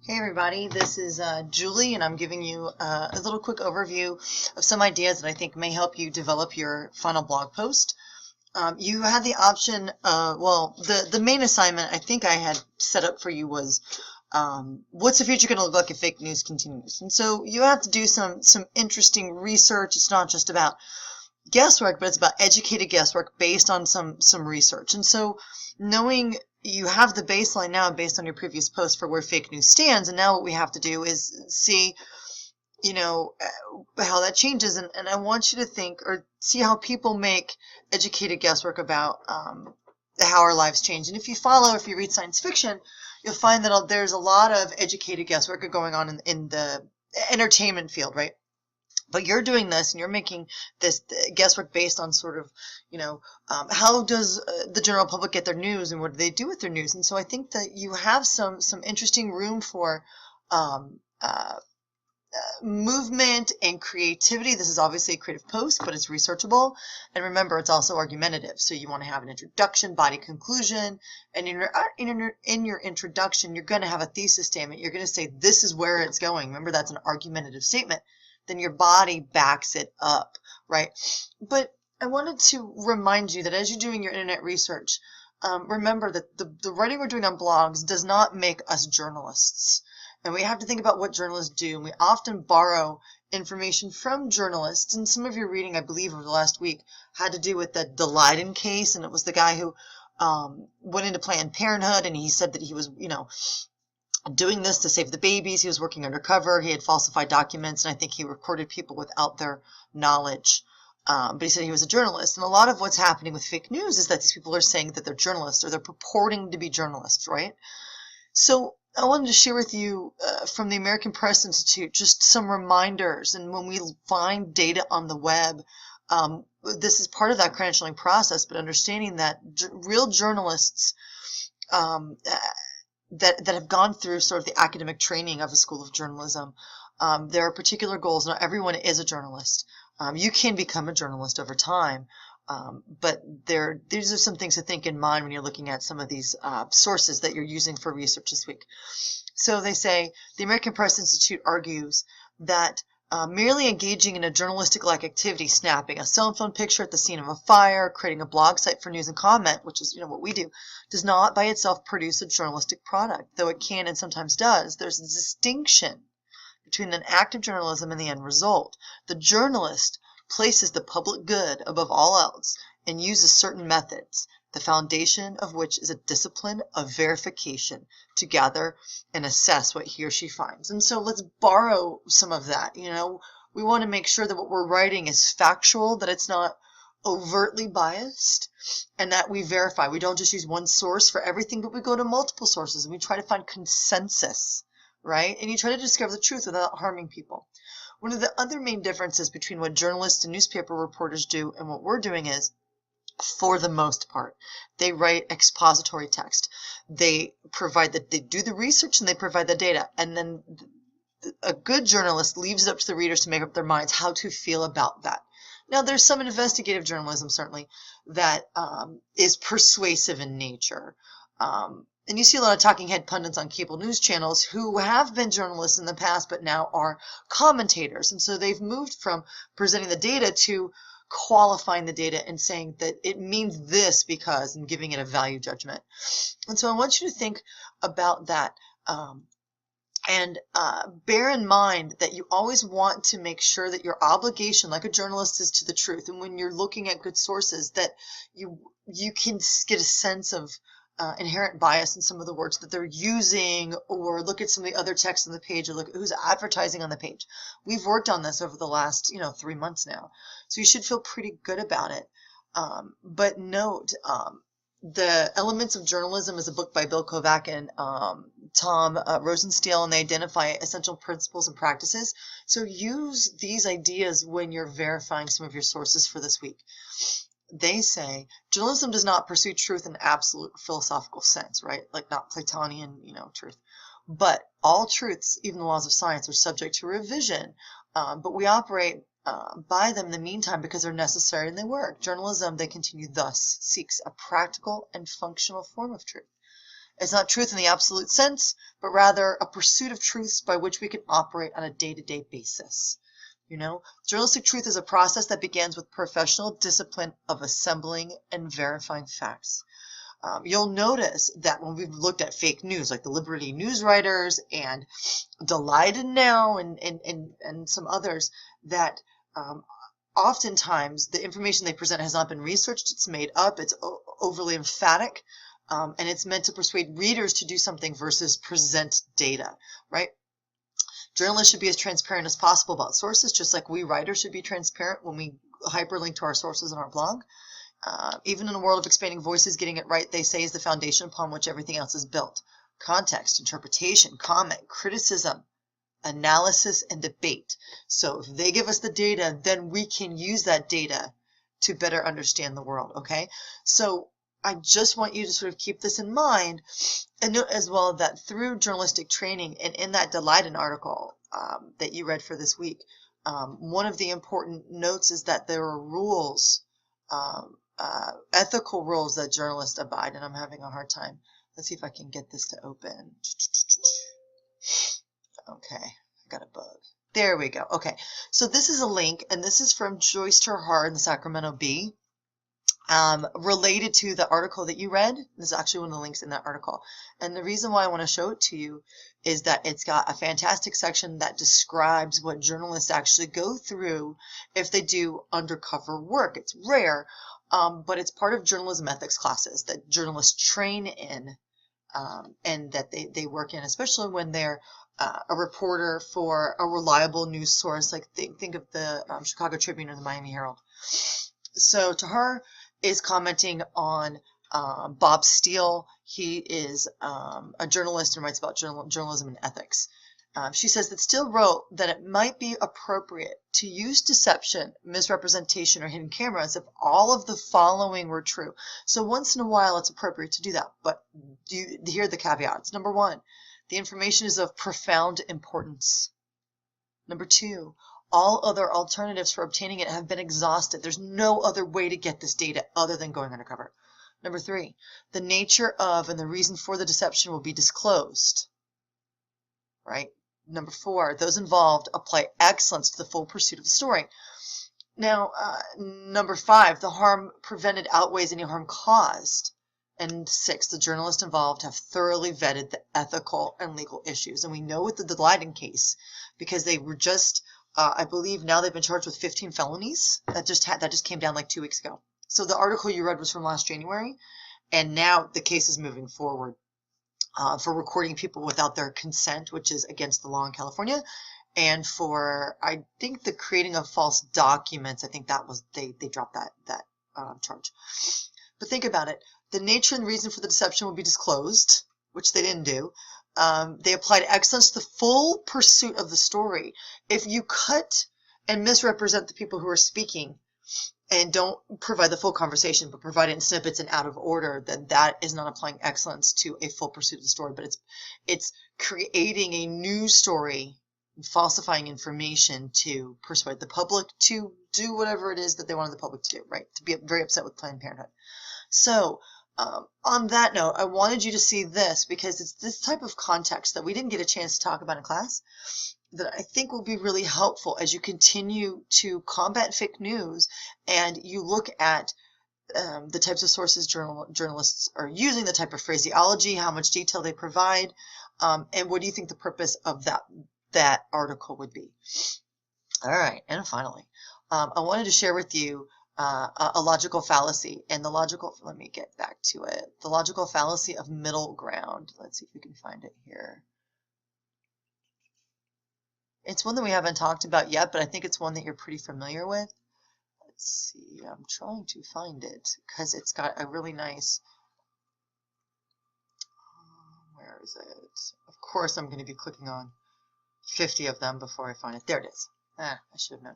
Hey everybody, this is Julie, and I'm giving you a little quick overview of some ideas that I think may help you develop your final blog post. You had the option, the main assignment I think I had set up for you was what's the future going to look like if fake news continues? And so you have to do some interesting research. It's not just about guesswork, but it's about educated guesswork based on some research. And so knowing you have the baseline now based on your previous post for where fake news stands, and now what we have to do is see, how that changes. And I want you to think or see how people make educated guesswork about how our lives change. And if you read science fiction, you'll find that there's a lot of educated guesswork going on in the entertainment field, right? But you're doing this and you're making this guesswork based on sort of, how does the general public get their news and what do they do with their news? And so I think that you have some interesting room for movement and creativity. This is obviously a creative post, but it's researchable. And remember, it's also argumentative. So you want to have an introduction, body, conclusion. And in your introduction, you're going to have a thesis statement. You're going to say, this is where it's going. Remember, that's an argumentative statement. Then your body backs it up, right? But I wanted to remind you that as you're doing your internet research, remember that the writing we're doing on blogs does not make us journalists. And we have to think about what journalists do. And we often borrow information from journalists. And some of your reading, I believe, over the last week had to do with the Leiden case. And it was the guy who went into Planned Parenthood, and he said that he was, doing this to save the babies. He was working undercover. He had falsified documents, and I think he recorded people without their knowledge. But he said he was a journalist. And a lot of what's happening with fake news is that these people are saying that they're journalists, or they're purporting to be journalists, right? So I wanted to share with you from the American Press Institute just some reminders. And when we find data on the web, this is part of that credentialing process, but understanding that real journalists that have gone through sort of the academic training of a school of journalism, there are particular goals. Not everyone is a journalist. You can become a journalist over time, but these are some things to think in mind when you're looking at some of these sources that you're using for research this week. So they say the American Press Institute argues that merely engaging in a journalistic-like activity, snapping a cell phone picture at the scene of a fire, creating a blog site for news and comment, which is what we do, does not by itself produce a journalistic product, though it can and sometimes does. There's a distinction between an act of journalism and the end result. The journalist places the public good above all else and uses certain methods, the foundation of which is a discipline of verification to gather and assess what he or she finds. And so let's borrow some of that. We want to make sure that what we're writing is factual, that it's not overtly biased, and that we verify. We don't just use one source for everything, but we go to multiple sources and we try to find consensus, right? And you try to discover the truth without harming people. One of the other main differences between what journalists and newspaper reporters do and what we're doing is, for the most part, they write expository text. They do the research and they provide the data. And then a good journalist leaves it up to the readers to make up their minds how to feel about that. Now, there's some investigative journalism, certainly, that is persuasive in nature. And you see a lot of talking head pundits on cable news channels who have been journalists in the past but now are commentators. And so they've moved from presenting the data to qualifying the data and saying that it means this because, and giving it a value judgment. And so I want you to think about that. And bear in mind that you always want to make sure that your obligation, like a journalist, is to the truth. And when you're looking at good sources, that you can get a sense of inherent bias in some of the words that they're using, or look at some of the other text on the page, or look at who's advertising on the page. We've worked on this over the last 3 months now, so you should feel pretty good about it. But note, The Elements of Journalism is a book by Bill Kovac and Tom Rosenstiel, and they identify essential principles and practices. So use these ideas when you're verifying some of your sources for this week. They say journalism does not pursue truth in absolute philosophical sense, right? Like not Platonian, truth. But all truths, even the laws of science, are subject to revision. But we operate by them in the meantime because they're necessary and they work. Journalism, they continue, thus seeks a practical and functional form of truth. It's not truth in the absolute sense, but rather a pursuit of truths by which we can operate on a day-to-day basis. You know, journalistic truth is a process that begins with professional discipline of assembling and verifying facts. You'll notice that when we've looked at fake news, like the Liberty News writers and Delighted Now and some others, that oftentimes the information they present has not been researched, it's made up, it's overly emphatic, and it's meant to persuade readers to do something versus present data, right? Journalists should be as transparent as possible about sources, just like we writers should be transparent when we hyperlink to our sources in our blog. Even in a world of expanding voices, getting it right, they say, is the foundation upon which everything else is built. Context, interpretation, comment, criticism, analysis, and debate. So if they give us the data, then we can use that data to better understand the world, okay? So I just want you to sort of keep this in mind, and note as well that through journalistic training, and in that Delighted article that you read for this week, one of the important notes is that there are rules, ethical rules that journalists abide, and I'm having a hard time. Let's see if I can get this to open. Okay, I got a bug. There we go. Okay, so this is a link, and this is from Joyce Terhar in the Sacramento Bee, related to the article that you read. This is actually one of the links in that article. And the reason why I want to show it to you is that it's got a fantastic section that describes what journalists actually go through if they do undercover work. It's rare, but it's part of journalism ethics classes that journalists train in, and that they work in, especially when they're a reporter for a reliable news source, like think of the Chicago Tribune or the Miami Herald. So Tahar is commenting on Bob Steele. He is a journalist and writes about journalism and ethics. She says that Steele wrote that it might be appropriate to use deception, misrepresentation, or hidden cameras if all of the following were true. So once in a while it's appropriate to do that, but here are the caveats. Number one, the information is of profound importance. Number two, all other alternatives for obtaining it have been exhausted. There's no other way to get this data other than going undercover. Number three, the nature of and the reason for the deception will be disclosed. Right? Number four, those involved apply excellence to the full pursuit of the story. Now, number five, the harm prevented outweighs any harm caused. And six, the journalists involved have thoroughly vetted the ethical and legal issues. And we know with the Delighted case, because they were just, I believe now they've been charged with 15 felonies. That just came down like 2 weeks ago. So the article you read was from last January, and now the case is moving forward for recording people without their consent, which is against the law in California, and for, I think, the creating of false documents. I think that was, they dropped that charge. But think about it. The nature and reason for the deception will be disclosed, which they didn't do. They applied excellence to the full pursuit of the story. If you cut and misrepresent the people who are speaking and don't provide the full conversation, but provide it in snippets and out of order, then that is not applying excellence to a full pursuit of the story, but it's creating a new story, falsifying information to persuade the public to do whatever it is that they wanted the public to do, right? To be very upset with Planned Parenthood. So, on that note, I wanted you to see this because it's this type of context that we didn't get a chance to talk about in class that I think will be really helpful as you continue to combat fake news and you look at the types of sources journalists are using, the type of phraseology, how much detail they provide, and what do you think the purpose of that article would be. All right, and finally, I wanted to share with you a logical fallacy, and let me get back to it, the logical fallacy of middle ground. Let's see if we can find it here. It's one that we haven't talked about yet, but I think it's one that you're pretty familiar with. Let's see, I'm trying to find it because it's got a really nice, where is it? Of course I'm going to be clicking on 50 of them before I find it. There it is. I should have known.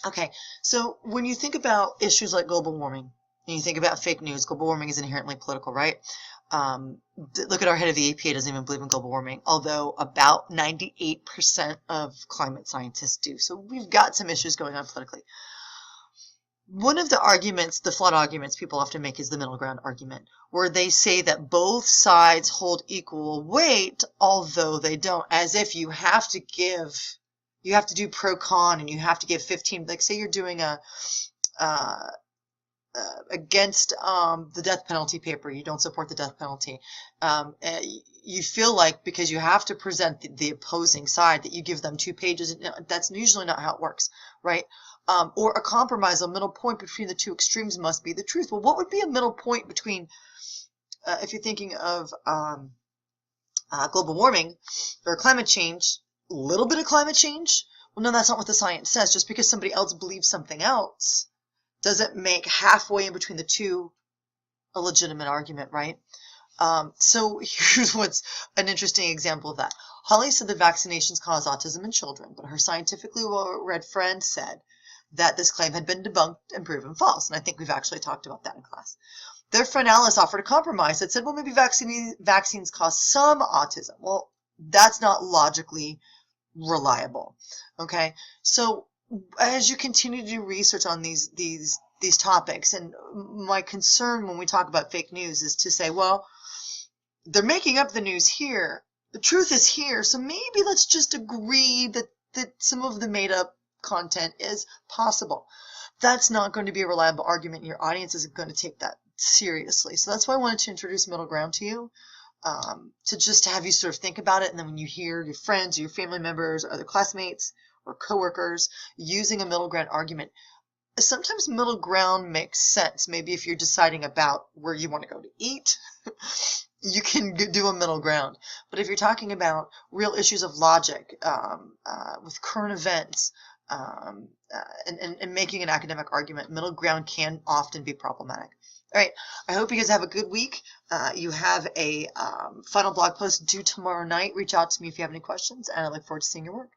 Okay, so when you think about issues like global warming, and you think about fake news, global warming is inherently political, right? Look at our head of the EPA doesn't even believe in global warming, although about 98% of climate scientists do. So we've got some issues going on politically. One of the arguments, the flawed arguments people often make is the middle ground argument, where they say that both sides hold equal weight, although they don't, as if you have to do pro con and you have to give 15, like say you're doing a, uh, against the death penalty paper, you don't support the death penalty. You feel like because you have to present the opposing side that you give them 2 pages. That's usually not how it works, right? Or a compromise, a middle point between the two extremes must be the truth. Well, what would be a middle point between, if you're thinking of global warming or climate change, a little bit of climate change? Well, no, that's not what the science says. Just because somebody else believes something else doesn't make halfway in between the two a legitimate argument, right? So here's what's an interesting example of that. Holly said that vaccinations cause autism in children, but her scientifically well-read friend said that this claim had been debunked and proven false. And I think we've actually talked about that in class. Their friend Alice offered a compromise that said, well, maybe vaccines cause some autism. Well, that's not logically reliable. Okay, so as you continue to do research on these topics, and my concern when we talk about fake news is to say, well, they're making up the news here. The truth is here, so maybe let's just agree that some of the made up content is possible. That's not going to be a reliable argument, and your audience isn't going to take that seriously. So that's why I wanted to introduce middle ground to you, to just have you sort of think about it, and then when you hear your friends or your family members or other classmates or coworkers using a middle ground argument, sometimes middle ground makes sense. Maybe if you're deciding about where you want to go to eat, you can do a middle ground. But if you're talking about real issues of logic, with current events, and making an academic argument, middle ground can often be problematic. All right, I hope you guys have a good week. You have a final blog post due tomorrow night. Reach out to me if you have any questions, and I look forward to seeing your work.